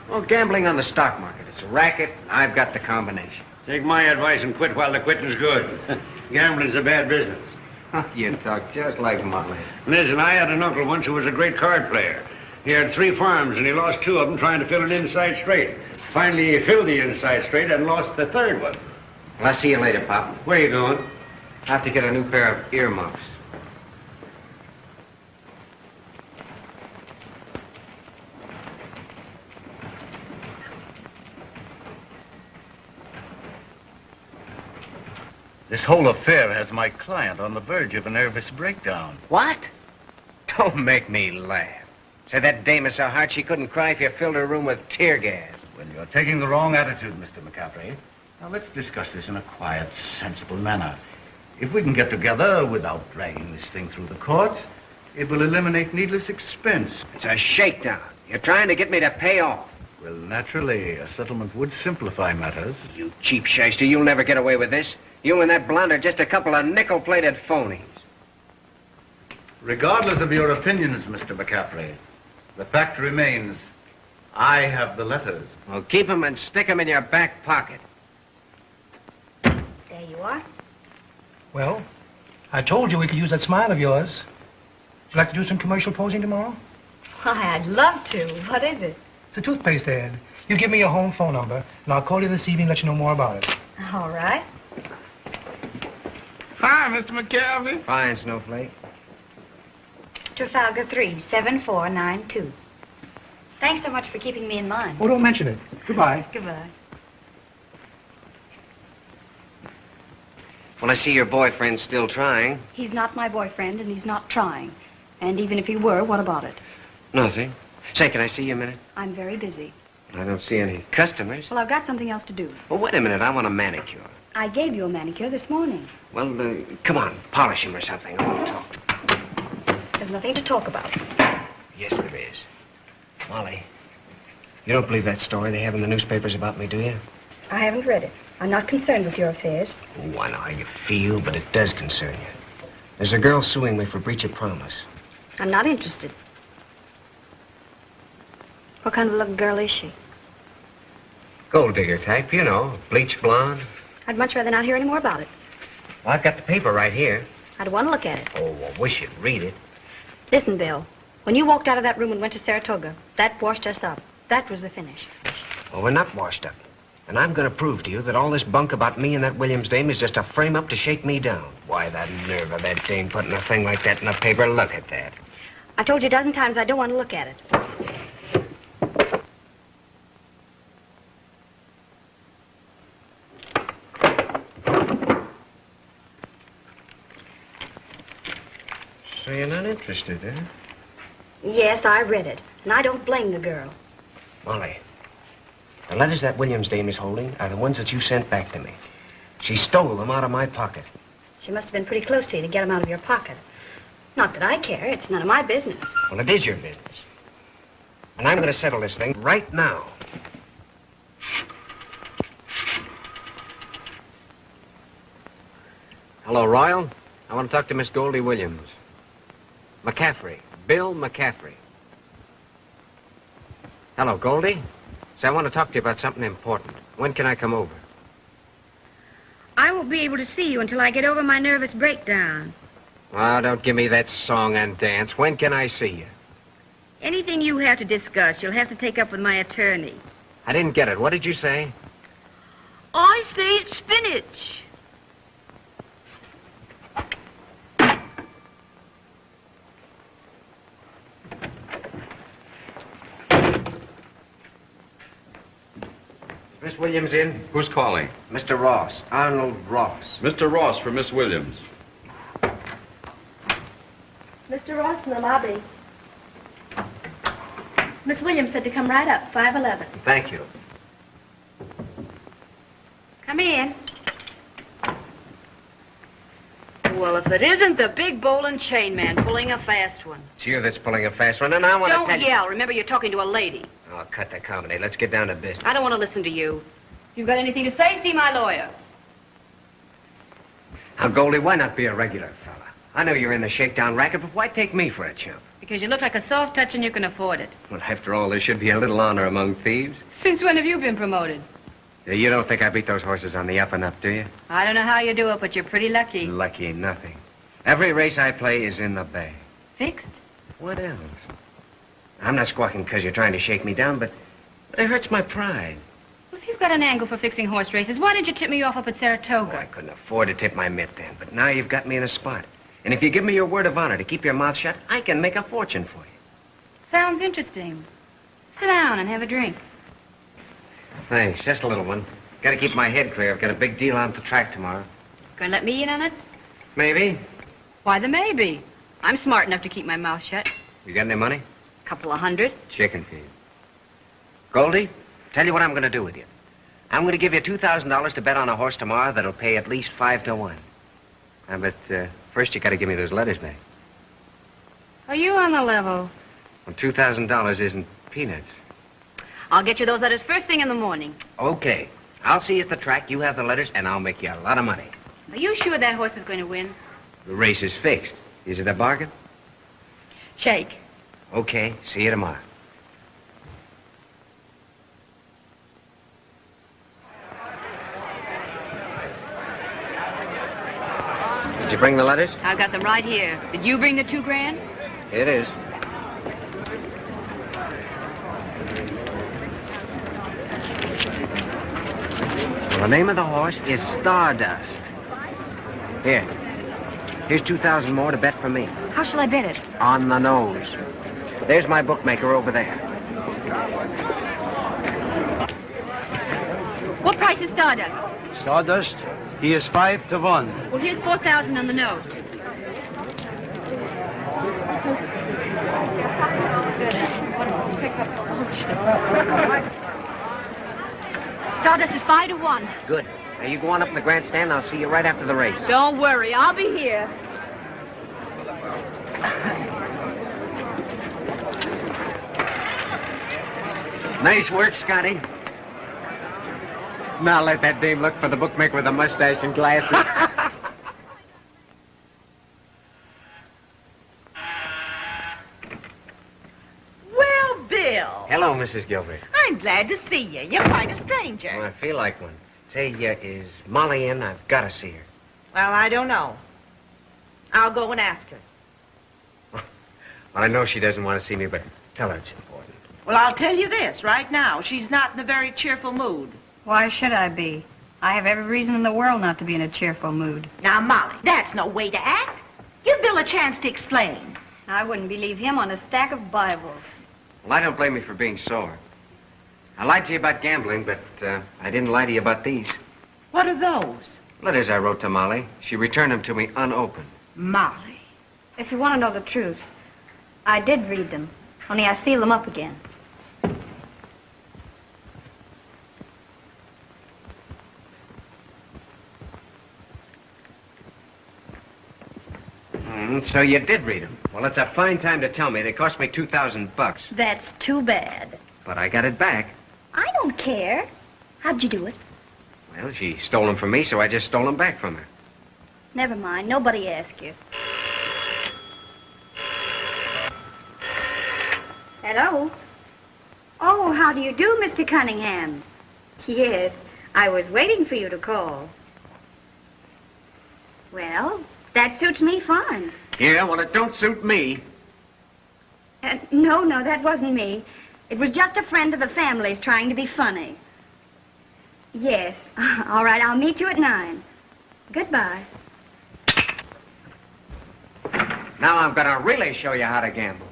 well, gambling on the stock market. It's a racket, and I've got the combination. Take my advice and quit while the quitting's good. Gambling's a bad business. You talk just like Molly. Listen, I had an uncle once who was a great card player. He had 3 farms, and he lost 2 of them trying to fill an inside straight. Finally, he filled the inside straight and lost the 3rd one. Well, I'll see you later, Pop. Where are you going? I have to get a new pair of earmuffs. This whole affair has my client on the verge of a nervous breakdown. What? Don't make me laugh. Say, that dame is so hard she couldn't cry if you filled her room with tear gas. Well, you're taking the wrong attitude, Mr. McCaffery. Now, let's discuss this in a quiet, sensible manner. If we can get together without dragging this thing through the courts, it will eliminate needless expense. It's a shakedown. You're trying to get me to pay off. Well, naturally, a settlement would simplify matters. You cheap shyster, you'll never get away with this. You and that blonde are just a couple of nickel-plated phonies. Regardless of your opinions, Mr. McCaffery, the fact remains, I have the letters. Well, keep them and stick them in your back pocket. There you are. Well, I told you we could use that smile of yours. Would you like to do some commercial posing tomorrow? Why, I'd love to. What is it? It's a toothpaste ad. You give me your home phone number, and I'll call you this evening and let you know more about it. All right. Hi, Mr. McCaffery. Fine, Snowflake. Trafalgar 3, 7492. Thanks so much for keeping me in mind. Oh, don't mention it. Goodbye. Goodbye. Well, I see your boyfriend's still trying. He's not my boyfriend, and he's not trying. And even if he were, what about it? Nothing. Say, can I see you a minute? I'm very busy. I don't see any customers. Well, I've got something else to do. Well, wait a minute. I want a manicure. I gave you a manicure this morning. Well, come on. Polish him or something. I want to talk. There's nothing to talk about. Yes, there is. Molly, you don't believe that story they have in the newspapers about me, do you? I haven't read it. I'm not concerned with your affairs. Oh, I know how you feel, but it does concern you. There's a girl suing me for breach of promise. I'm not interested. What kind of a little girl is she? Gold digger type, you know, bleach blonde. I'd much rather not hear any more about it. Well, I've got the paper right here. I'd want to look at it. Oh, I wish you'd read it. Listen, Bill. When you walked out of that room and went to Saratoga, that washed us up. That was the finish. Well, we're not washed up. And I'm going to prove to you that all this bunk about me and that Williams dame is just a frame-up to shake me down. Why, the nerve of that dame putting a thing like that in the paper. Look at that. I told you a dozen times I don't want to look at it. So you're not interested, huh? Yes, I read it. And I don't blame the girl. Molly, the letters that Williams dame is holding are the ones that you sent back to me. She stole them out of my pocket. She must have been pretty close to you to get them out of your pocket. Not that I care. It's none of my business. Well, it is your business. And I'm going to settle this thing right now. Hello, Royal. I want to talk to Miss Goldie Williams. McCaffery. Bill McCaffery. Hello, Goldie. Say, I want to talk to you about something important. When can I come over? I won't be able to see you until I get over my nervous breakdown. Oh, don't give me that song and dance. When can I see you? Anything you have to discuss, you'll have to take up with my attorney. I didn't get it. What did you say? I say it's spinach. Miss Williams in? Who's calling? Mr. Ross. Arnold Ross. Mr. Ross for Miss Williams. Mr. Mr. Ross in the lobby. Miss Williams said to come right up, 511. Thank you. Come in. Well, if it isn't the big bowl and chain man pulling a fast one. It's you that's pulling a fast one, and I want to tell you... Don't yell. Remember, you're talking to a lady. Oh, cut the comedy. Let's get down to business. I don't want to listen to you. If you've got anything to say, see my lawyer. Now, Goldie, why not be a regular fella? I know you're in the shakedown racket, but why take me for a chump? Because you look like a soft touch and you can afford it. Well, after all, there should be a little honor among thieves. Since when have you been promoted? You don't think I beat those horses on the up and up, do you? I don't know how you do it, but you're pretty lucky. Lucky nothing. Every race I play is in the bag. Fixed? What else? I'm not squawking because you're trying to shake me down, but it hurts my pride. Well, if you've got an angle for fixing horse races, why didn't you tip me off up at Saratoga? Oh, I couldn't afford to tip my mitt then, but now you've got me in a spot. And if you give me your word of honor to keep your mouth shut, I can make a fortune for you. Sounds interesting. Sit down and have a drink. Thanks, just a little one. Got to keep my head clear. I've got a big deal on at the track tomorrow. Gonna let me in on it? Maybe. Why the maybe? I'm smart enough to keep my mouth shut. You got any money? Couple of hundred. Chicken feed. Goldie, tell you what I'm going to do with you. I'm going to give you $2,000 to bet on a horse tomorrow that'll pay at least 5 to 1. But first you got to give me those letters back. Are you on the level? Well, $2,000 isn't peanuts. I'll get you those letters first thing in the morning. Okay. I'll see you at the track. You have the letters, and I'll make you a lot of money. Are you sure that horse is going to win? The race is fixed. Is it a bargain? Shake. Okay. See you tomorrow. Did you bring the letters? I've got them right here. Did you bring the $2 grand? It is. Well, the name of the horse is Stardust. Here. Here's 2,000 more to bet for me. How shall I bet it? On the nose. There's my bookmaker over there. What price is Stardust? Stardust, he is 5 to 1. Well, here's 4,000 on the nose. Stardust is 5 to 1. Good. Now you go on up in the grandstand. I'll see you right after the race. Don't worry, I'll be here. Nice work, Scotty. Now let that dame look for the bookmaker with a mustache and glasses. Well, Bill, Hello, Mrs. Gilbert. I'm glad to see you. You're quite a stranger. Well, I feel like one. Say, is Molly in? I've got to see her. Well, I don't know. I'll go and ask her. Well, I know she doesn't want to see me, but tell her it's important. Well, I'll tell you this right now. She's not in a very cheerful mood. Why should I be? I have every reason in the world not to be in a cheerful mood. Now, Molly, that's no way to act. Give Bill a chance to explain. I wouldn't believe him on a stack of Bibles. Well, I don't blame you for being sore. I lied to you about gambling, but I didn't lie to you about these. What are those? Letters I wrote to Molly. She returned them to me unopened. Molly. If you want to know the truth, I did read them, only I sealed them up again. So you did read them. Well, it's a fine time to tell me. They cost me $2,000. That's too bad. But I got it back. I don't care. How'd you do it? Well, she stole them from me, so I just stole them back from her. Never mind. Nobody asked you. Hello? Oh, how do you do, Mr. Cunningham? Yes, I was waiting for you to call. Well, that suits me fine. Yeah, well, it don't suit me. No, that wasn't me. It was just a friend of the family's trying to be funny. Yes. All right, I'll meet you at 9. Goodbye. Now I'm going to really show you how to gamble.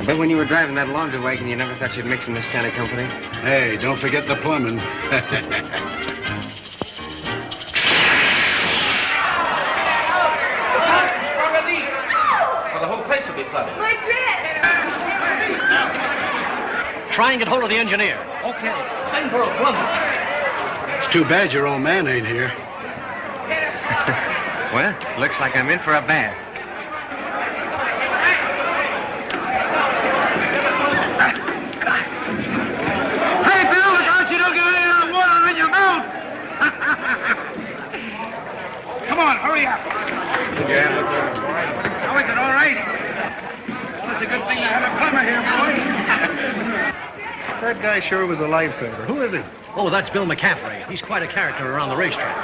But when you were driving that laundry wagon, you never thought you'd mix in this kind of company? Hey, don't forget the plumbing. Well, the whole place will be flooded. My dress! Try and get hold of the engineer. Okay. Send for a plumber. It's too bad your old man ain't here. Well, looks like I'm in for a bath. Hey, Bill, look out you don't get any of that water in your mouth. Come on, hurry up. Yeah, look. How is it, all right? Well, it's a good thing I had a plumber here, boys. That guy sure was a lifesaver. Who is he? Oh, that's Bill McCaffery. He's quite a character around the racetrack.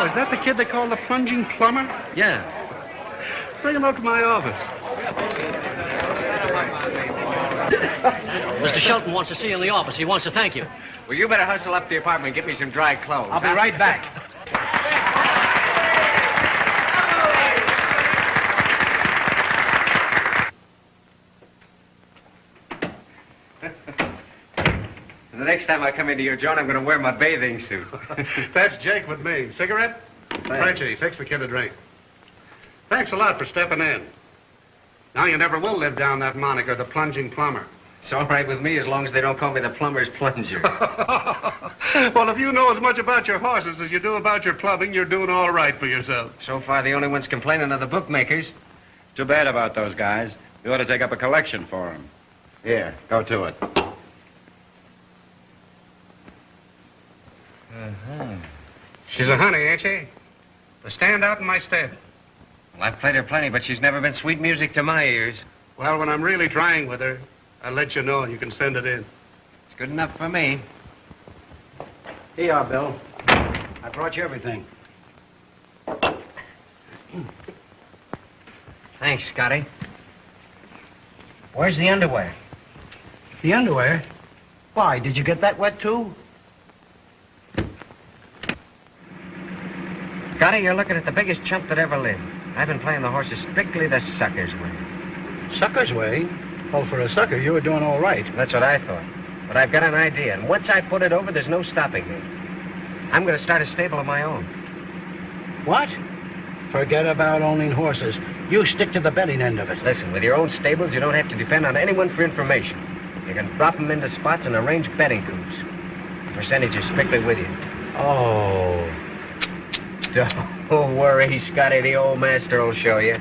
Oh, is that the kid they call the plunging plumber? Yeah. Bring him up to my office. Mr. Shelton wants to see you in the office. He wants to thank you. Well, you better hustle up to the apartment and get me some dry clothes. I'll be right back. The next time I come into your joint, I'm going to wear my bathing suit. That's Jake with me. Cigarette? Frenchie, fix the kid a drink. Thanks a lot for stepping in. Now you never will live down that moniker, the plunging plumber. It's all right with me as long as they don't call me the plumber's plunger. Well, if you know as much about your horses as you do about your plumbing, you're doing all right for yourself. So far, the only ones complaining are the bookmakers. Too bad about those guys. You ought to take up a collection for them. Here, go to it. She's a honey, ain't she? To stand out in my stead. Well, I've played her plenty, but she's never been sweet music to my ears. Well, when I'm really trying with her, I'll let you know and you can send it in. It's good enough for me. Here you are, Bill. I brought you everything. Thanks, Scotty. Where's the underwear? The underwear? Why, did you get that wet, too? Scotty, you're looking at the biggest chump that ever lived. I've been playing the horses strictly the sucker's way. Sucker's way? Well, for a sucker, you were doing all right. That's what I thought. But I've got an idea, and once I put it over, there's no stopping me. I'm going to start a stable of my own. What? Forget about owning horses. You stick to the betting end of it. Listen, with your own stables, you don't have to depend on anyone for information. You can drop them into spots and arrange betting coups. The percentage is strictly with you. Oh. Don't worry, Scotty. The old master will show you.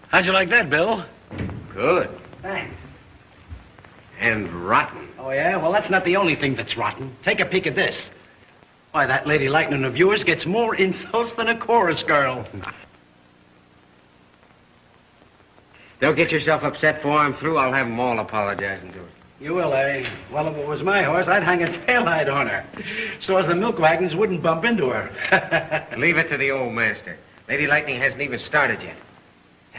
How'd you like that, Bill? Good. Thanks. And rotten. Oh, yeah? Well, that's not the only thing that's rotten. Take a peek at this. Why, that Lady Lightning of yours gets more insults than a chorus girl. Don't get yourself upset before I'm through. I'll have them all apologizing to her. You will, Eddie. Well, if it was my horse, I'd hang a taillight on her, so as the milk wagons wouldn't bump into her. Leave it to the old master. Lady Lightning hasn't even started yet.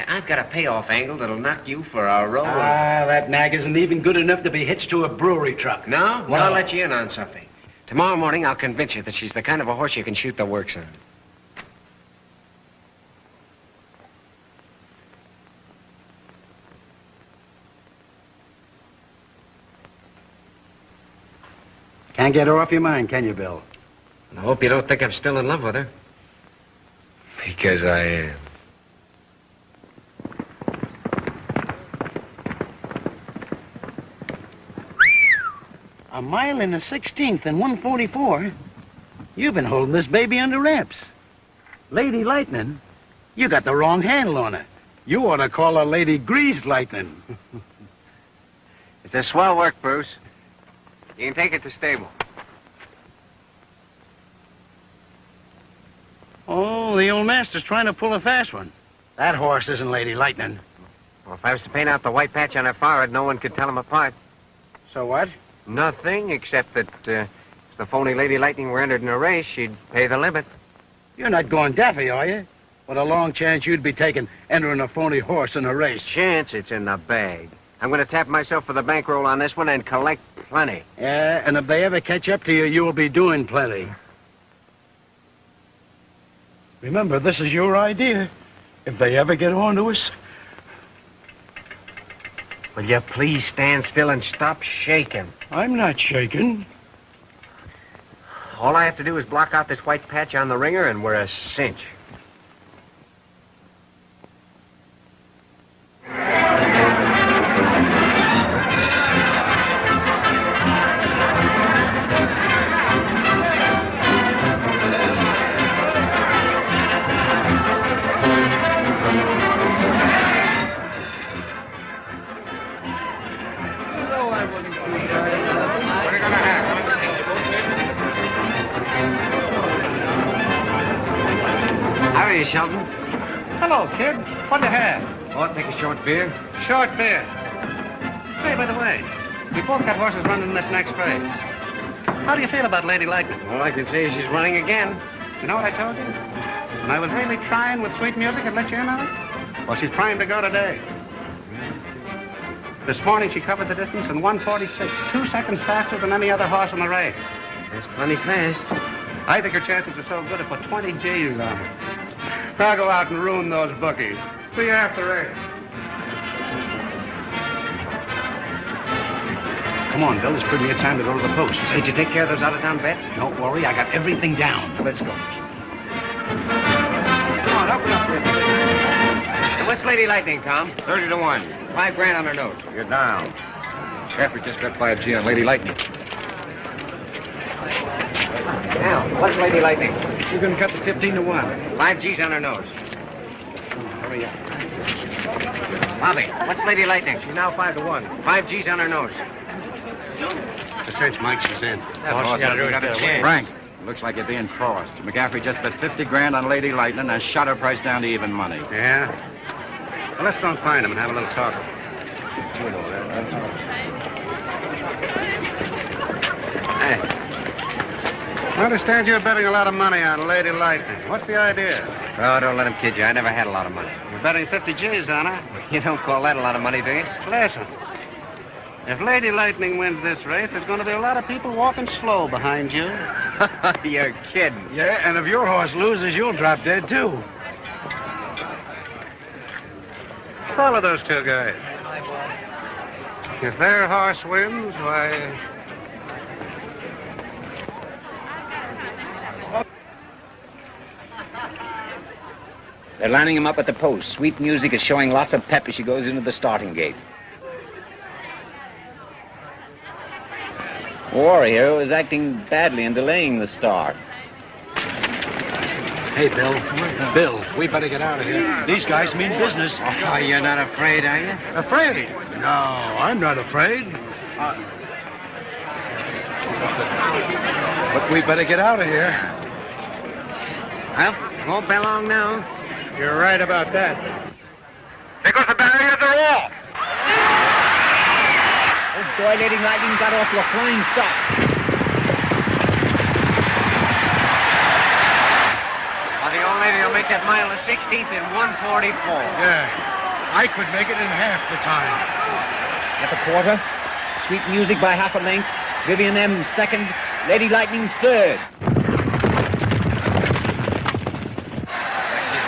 I've got a payoff angle that'll knock you for a roll. Ah, that nag isn't even good enough to be hitched to a brewery truck. No? Well, I'll let you in on something. Tomorrow morning, I'll convince you that she's the kind of a horse you can shoot the works on. Can't get her off your mind, can you, Bill? I hope you don't think I'm still in love with her. Because I am. A mile and a 16th and 144. You've been holding this baby under wraps. Lady Lightning? You got the wrong handle on her. You ought to call her Lady Greased Lightning. It's a swell work, Bruce. You can take it to stable. Oh, the old master's trying to pull a fast one. That horse isn't Lady Lightning. Well, if I was to paint out the white patch on her forehead, no one could tell them apart. So what? Nothing, except that if the phony Lady Lightning were entered in a race, she'd pay the limit. You're not going daffy, are you? What a long chance you'd be taking entering a phony horse in a race. Chance, it's in the bag. I'm going to tap myself for the bankroll on this one and collect plenty. Yeah, and if they ever catch up to you, you'll be doing plenty. Remember, this is your idea. If they ever get on to us... Will you please stand still and stop shaking? I'm not shaking. All I have to do is block out this white patch on the ringer and we're a cinch. Shelton. Hello, kid. What do you have? Oh, I'll take a short beer. Short beer. Say, by the way, we both got horses running in this next race. How do you feel about Lady Lightning? All I can say is she's running again. You know what I told you? When I was really trying with sweet music and let you in on it? Well, she's primed to go today. This morning she covered the distance in 1:46, 2 seconds faster than any other horse in the race. That's plenty fast. I think her chances are so good to put 20 G's on her. I'll go out and ruin those bookies. See you after race. Come on, Bill. It's pretty near time to go to the post. Did you take care of those out-of-town bets? Don't worry. I got everything down. Now, let's go. Come on, open up here. And what's Lady Lightning, Tom? 30 to 1. $5,000 on her note. You're down. McCaffery just bet 5G on Lady Lightning. Now, what's Lady Lightning? She's going to cut to 15 to 1. 5 G's on her nose. Hurry up. Bobby, what's Lady Lightning? She's now 5 to 1. 5 G's on her nose. The cinch, Mike, she's in. All she got to do is got a chance. Frank, looks like you're being crossed. McCaffery just bet 50 grand on Lady Lightning and shot her price down to even money. Yeah? Well, let's go and find him and have a little talk. Hey. I understand you're betting a lot of money on Lady Lightning. What's the idea? Oh, don't let him kid you. I never had a lot of money. You're betting 50 G's on her? You don't call that a lot of money, do you? Listen, if Lady Lightning wins this race, there's going to be a lot of people walking slow behind you. You're kidding. Yeah, and if your horse loses, you'll drop dead, too. Follow those two guys. If their horse wins, why... They're lining him up at the post. Sweet Music is showing lots of pep as she goes into the starting gate. Warrior is acting badly and delaying the start. Hey, Bill. Bill, we better get out of here. These guys mean business. Oh, you're not afraid, are you? Afraid? No, I'm not afraid. But we better get out of here. Well, won't be long now. You're right about that. There goes the barrier of the wall. Oh, boy, Lady Lightning got off to a flying start. Well, the old lady will make that mile to 16th in 1:44. Yeah, I could make it in half the time. At the quarter, Sweet Music by half a length. Vivian M. second. Lady Lightning third.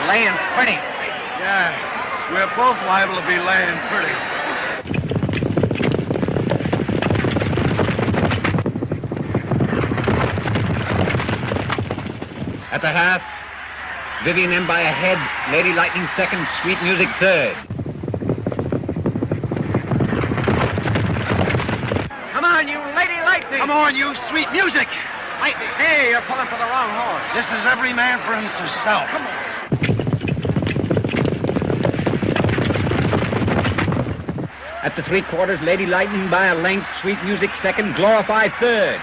Laying pretty. Yeah, we're both liable to be laying pretty. At the half, Vivian M. by a head. Lady Lightning second. Sweet Music third. Come on, you Lady Lightning. Come on, you Sweet Music. Lightning. Hey, you're pulling for the wrong horse. This is every man for himself. Come on. At the three quarters, Lady Lightning by a length. Sweet Music second. Glorified third.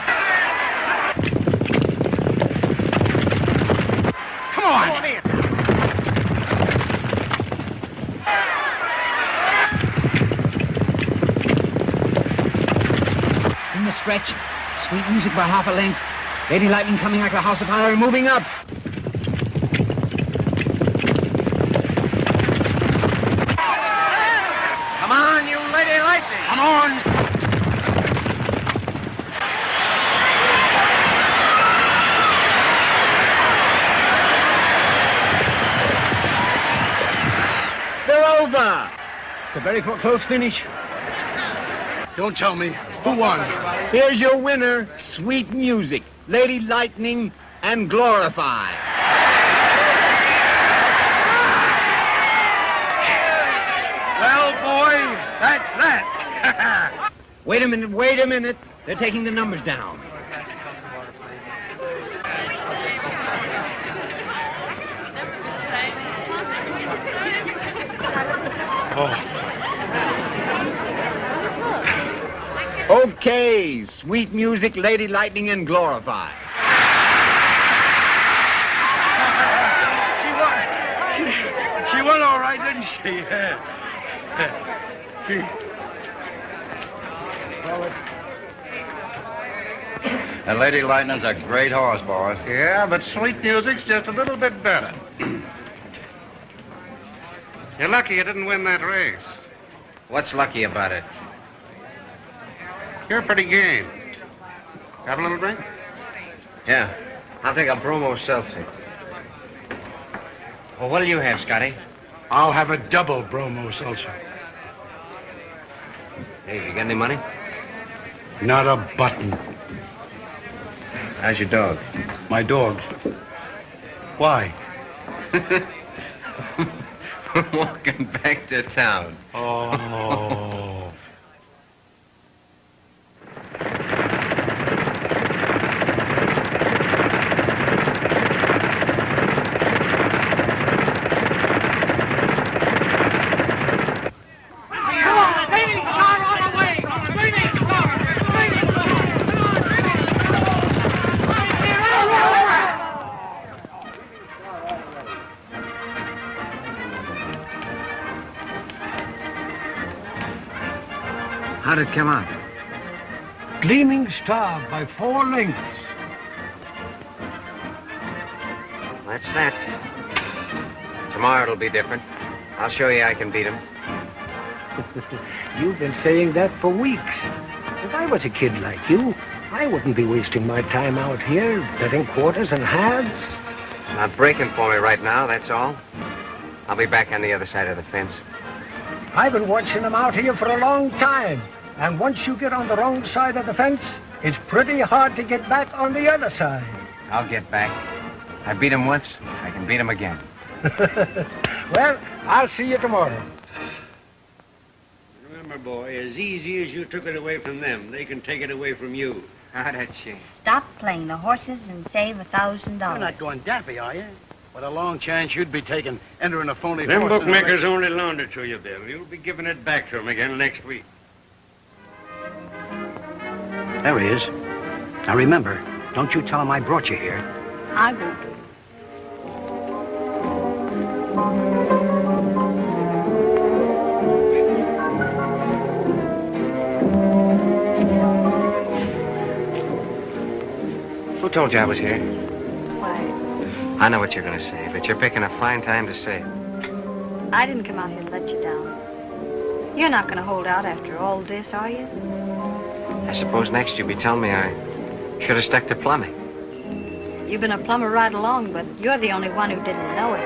Come on. Come on in. In the stretch, Sweet Music by half a length. Lady Lightning coming like a house of fire, moving up. Come on, you Lady Lightning. Come on. a very close finish. Don't tell me. Who won? Here's your winner, Sweet Music, Lady Lightning, and Glorify. Well, boy, that's that. Wait a minute. They're taking the numbers down. Okay, Sweet Music, Lady Lightning, and Glorify. She won all right, didn't she? And Lady Lightning's a great horse, boys. Yeah, but Sweet Music's just a little bit better. You're lucky you didn't win that race. What's lucky about it? You're pretty game. Have a little drink? Yeah. I'll take a bromo seltzer. Well, what'll you have, Scotty? I'll have a double bromo seltzer. Hey, you got any money? Not a button. How's your dog? My dog. Why? We're walking back to town. Oh. How'd it come out? Gleaming Star by 4 lengths. That's that. Tomorrow it'll be different. I'll show you I can beat him. You've been saying that for weeks. If I was a kid like you, I wouldn't be wasting my time out here betting quarters and halves. Not breaking for me right now, that's all. I'll be back on the other side of the fence. I've been watching them out here for a long time. And once you get on the wrong side of the fence, it's pretty hard to get back on the other side. I'll get back. I beat him once, I can beat him again. Well, I'll see you tomorrow. Remember, boy, as easy as you took it away from them, they can take it away from you. Ah, that's shame. Stop playing the horses and save $1,000. You're not going daffy, are you? What a long chance you'd be taking, entering a phony Them horse in a bookmakers race. only loaned it to you, Bill. You'll be giving it back to them again next week. There he is. Now remember, don't you tell him I brought you here. I won't. Who told you I was here? Why, I know what you're going to say, but you're picking a fine time to say it. I didn't come out here to let you down. You're not going to hold out after all this, are you? I suppose next you'll be telling me I should have stuck to plumbing. You've been a plumber right along, but you're the only one who didn't know it.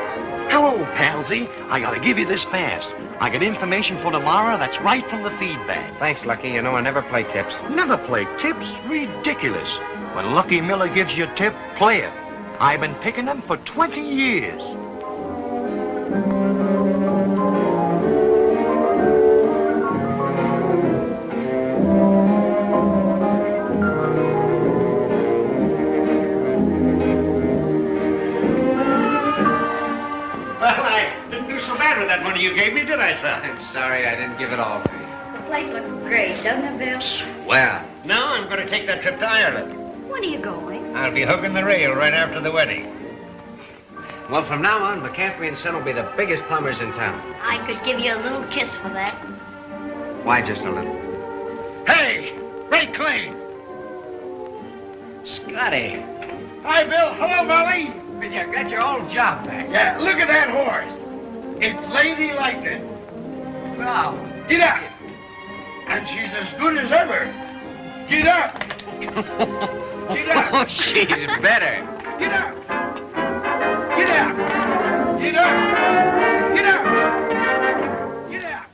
Hello, Palsy. I gotta give you this fast. I got information for tomorrow that's right from the feedback. Thanks, Lucky. You know I never play tips. Never play tips? Ridiculous. When Lucky Miller gives you a tip, play it. I've been picking them for 20 years. Well, I didn't do so bad with that money you gave me, did I, son? I'm sorry I didn't give it all to you. The place looks great, doesn't it, Bill? Well, Now I'm going to take that trip to Ireland. When are you going? I'll be hooking the rail right after the wedding. well, from now on, McCaffery and Son will be the biggest plumbers in town. I could give you a little kiss for that. Why just a little? Hey, Ray Clay. Scotty. Hi, Bill. Hello, Molly. You got your old job back. Yeah, look at that horse. It's Lady Lightning. Wow. Get up. And she's as good as ever. Get up. Get up. Oh, she's better. Get up. Get up. Get up. Get up. Get up.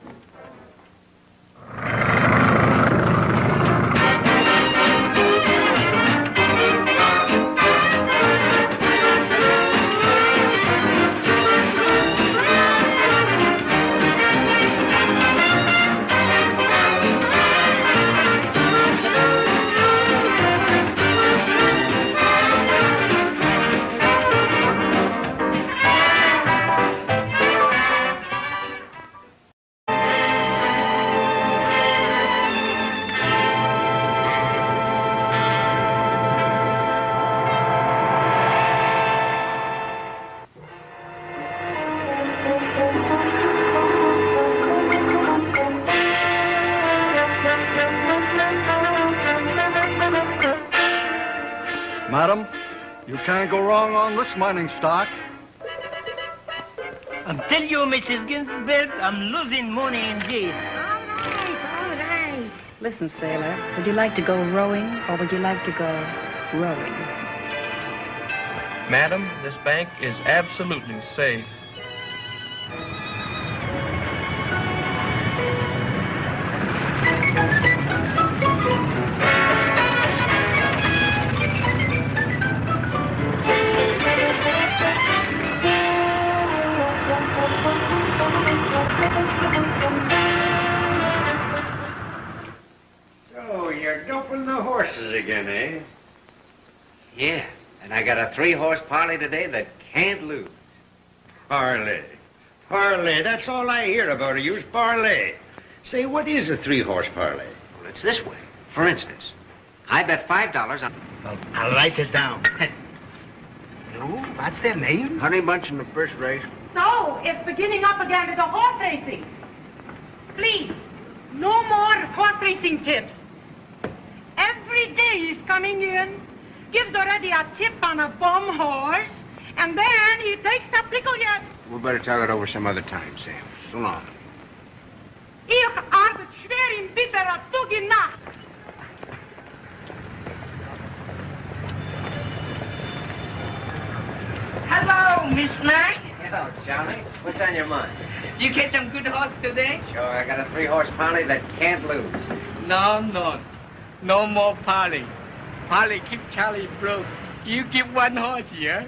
Madam, you can't go wrong on this mining stock. I'm telling you, Mrs. Gilbert, I'm losing money in this. All right. Listen, sailor, would you like to go rowing or would you like to go rowing? Madam, this bank is absolutely safe. So, you're doping the horses again, eh? Yeah, and I got a 3-horse parlay today that can't lose. Parlay. Parlay, that's all I hear about you is parlay. Say, what is a 3-horse parlay? Well, it's this way. For instance, I bet $5 on... Well, I'll write it down. No, that's their name? Honey Bunch in the first race. So, it's beginning up again to the horse racing. Please, no more horse racing tips. Every day he's coming in, gives already a tip on a bum horse, and then he takes a pickle yet. We better talk it over some other time, Sam. So long. Ich arbeite schwer in bitterer Tug Nacht. Hello, Miss Mac. Hello, Charlie. What's on your mind? You get some good horse today? Sure, I got a 3-horse parlay that can't lose. No. No more parlay. Parlay keep Charlie broke. You give one horse here.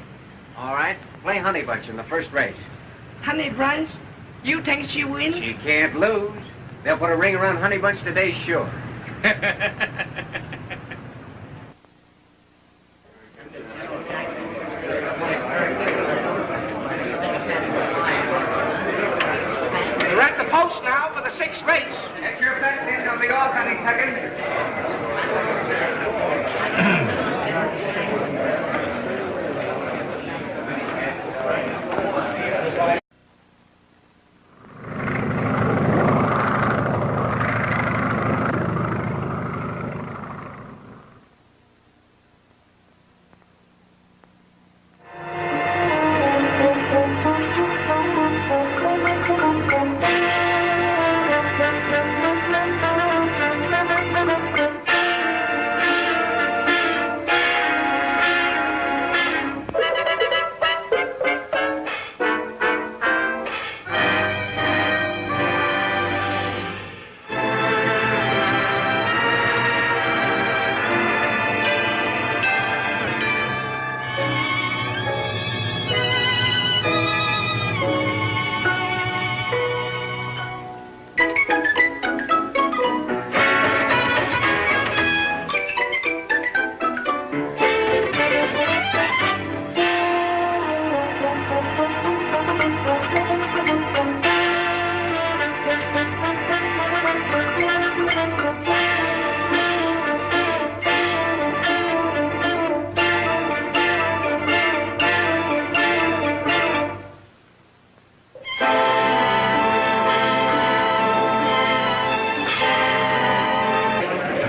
All right, play Honey Bunch in the first race. Honey Bunch, you think she wins? She can't lose. They'll put a ring around Honey Bunch today, sure. We're at the post now for the 6th race. Get your bets in on the off any second.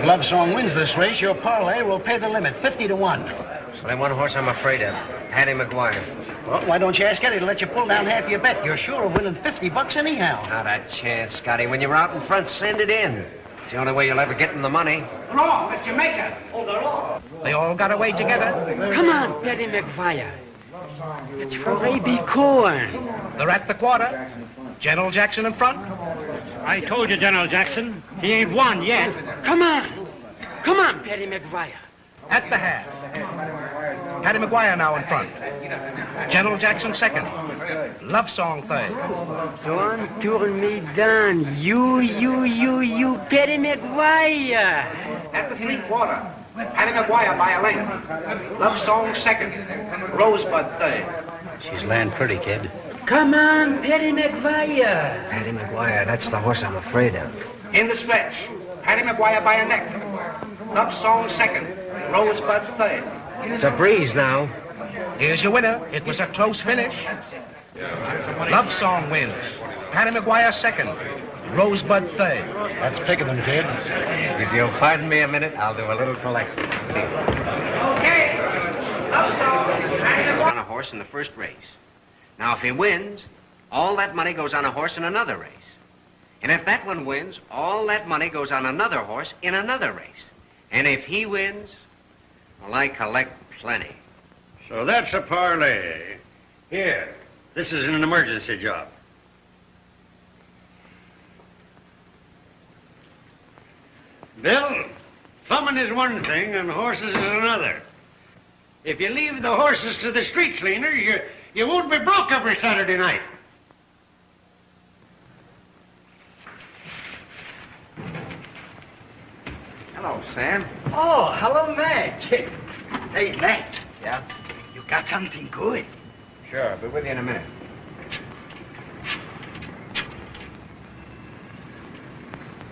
Love Song wins this race, your parlay will pay the limit, 50 to 1. Well, then one horse I'm afraid of, Hattie McGuire. Well, why don't you ask Eddie to let you pull down half your bet? You're sure of winning $50 anyhow. Not a chance, Scotty. When you're out in front, send it in. It's the only way you'll ever get in the money. Wrong, at Jamaica. Oh, they're wrong. They all got away together. Come on, Patty McGuire. It's for baby corn. They're at the quarter. General Jackson in front. I told you, General Jackson, he ain't won yet. Come on. Come on, Patty McGuire. At the half. Hattie McGuire now in front. General Jackson second. Love Song third. Don't turn me down. You, Patty McGuire. At the 3/4. Hattie McGuire by a length. Love Song second. Rosebud third. She's laying pretty, kid. Come on, Patty McGuire. Hattie McGuire, that's the horse I'm afraid of. In the stretch. Hattie McGuire by a neck. Love Song second. Rosebud third. It's a breeze now. Here's your winner. It was a close finish. Love Song wins. Hattie McGuire second. Rosebud third. That's picking them, kid. If you'll pardon me a minute, I'll do a little collecting. Okay. On a horse in the first race. Now, if he wins, all that money goes on a horse in another race. And if that one wins, all that money goes on another horse in another race. And if he wins, well, I collect plenty. So that's a parlay. Here, this is an emergency job. Bill, plumbing is one thing and horses is another. If you leave the horses to the street cleaners, you won't be broke every Saturday night. Hello, Sam. Oh, hello, Madge. Say, Madge, Yeah? you got something good. Sure, I'll be with you in a minute.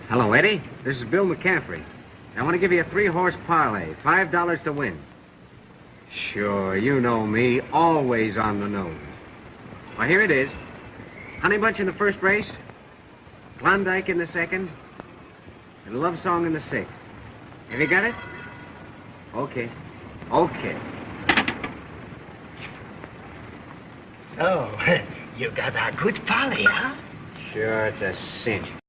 Hello, Eddie. This is Bill McCaffery. I want to give you a 3-horse parlay, $5 to win. Sure, you know me, always on the nose. Well, here it is. Honey Bunch in the first race, Klondike in the second, and Love Song in the sixth. Have you got it? Okay. Okay. So, you got a good parlay, huh? Sure, it's a cinch.